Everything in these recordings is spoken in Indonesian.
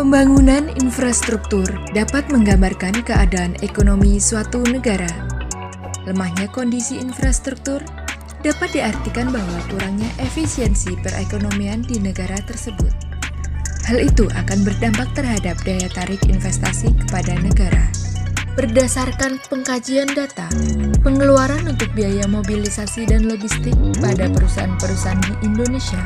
Pembangunan infrastruktur dapat menggambarkan keadaan ekonomi suatu negara. Lemahnya kondisi infrastruktur dapat diartikan bahwa kurangnya efisiensi perekonomian di negara tersebut. Hal itu akan berdampak terhadap daya tarik investasi kepada negara. Berdasarkan pengkajian data, pengeluaran untuk biaya mobilisasi dan logistik pada perusahaan-perusahaan di Indonesia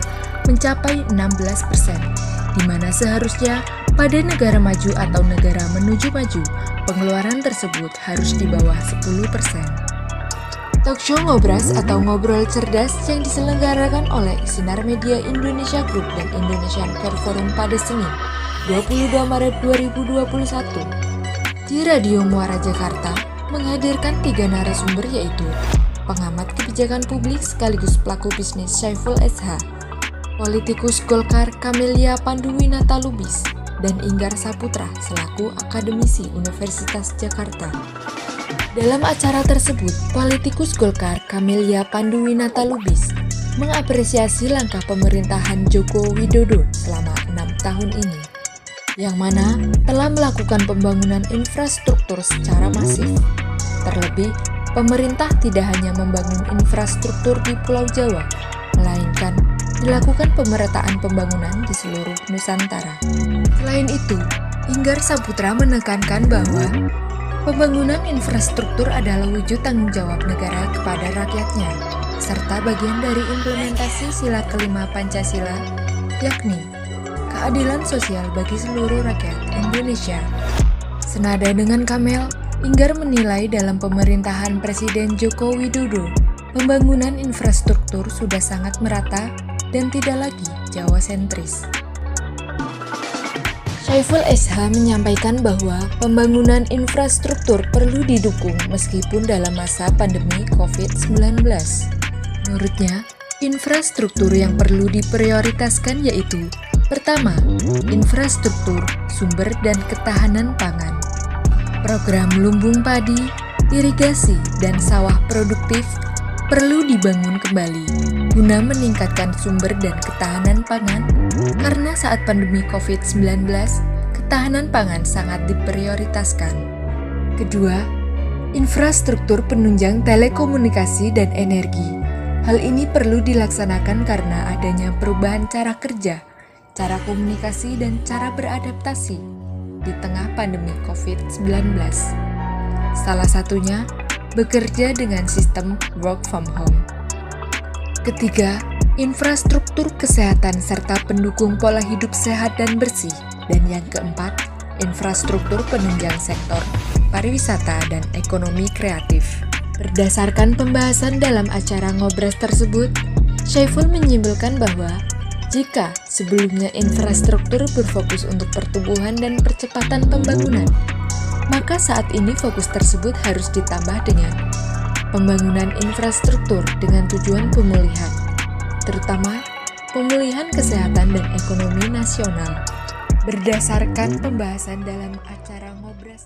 mencapai 16%, di mana seharusnya pada negara maju atau negara menuju maju, pengeluaran tersebut harus di bawah 10%. Talkshow Ngobras atau Ngobrol Cerdas yang diselenggarakan oleh Sinar Media Indonesia Group dan Indonesian Care Forum pada Senin, 22 Maret 2021, di Radio Muara Jakarta menghadirkan 3 narasumber yaitu pengamat kebijakan publik sekaligus pelaku bisnis Syaiful SH, politikus Golkar Camelia Panduwinata Lubis, dan Inggar Saputra selaku akademisi Universitas Jakarta. Dalam acara tersebut, politikus Golkar Camelia Panduwinata Lubis mengapresiasi langkah pemerintahan Joko Widodo selama 6 tahun ini, yang mana telah melakukan pembangunan infrastruktur secara masif. Terlebih, pemerintah tidak hanya membangun infrastruktur di Pulau Jawa, melainkan dilakukan pemerataan pembangunan di seluruh Nusantara. Selain itu, Inggar Saputra menekankan bahwa pembangunan infrastruktur adalah wujud tanggung jawab negara kepada rakyatnya, serta bagian dari implementasi sila kelima Pancasila, yakni keadilan sosial bagi seluruh rakyat Indonesia. Senada dengan Kamel, Inggar menilai dalam pemerintahan Presiden Joko Widodo, pembangunan infrastruktur sudah sangat merata dan tidak lagi Jawa sentris. Syaiful SH menyampaikan bahwa pembangunan infrastruktur perlu didukung meskipun dalam masa pandemi COVID-19. Menurutnya, infrastruktur yang perlu diprioritaskan yaitu pertama, infrastruktur sumber dan ketahanan pangan. Program lumbung padi, irigasi, dan sawah produktif perlu dibangun kembali guna meningkatkan sumber dan ketahanan pangan karena saat pandemi COVID-19, ketahanan pangan sangat diprioritaskan. Kedua, infrastruktur penunjang telekomunikasi dan energi. Hal ini perlu dilaksanakan karena adanya perubahan cara kerja, cara komunikasi, dan cara beradaptasi di tengah pandemi COVID-19. Salah satunya, bekerja dengan sistem work from home. Ketiga, infrastruktur kesehatan serta pendukung pola hidup sehat dan bersih. Dan yang keempat, infrastruktur penunjang sektor pariwisata dan ekonomi kreatif. Berdasarkan pembahasan dalam acara Ngobras tersebut, Syaiful menyimpulkan bahwa jika sebelumnya infrastruktur berfokus untuk pertumbuhan dan percepatan pembangunan, maka saat ini fokus tersebut harus ditambah dengan pembangunan infrastruktur dengan tujuan pemulihan, terutama pemulihan kesehatan dan ekonomi nasional. Berdasarkan pembahasan dalam acara Ngobras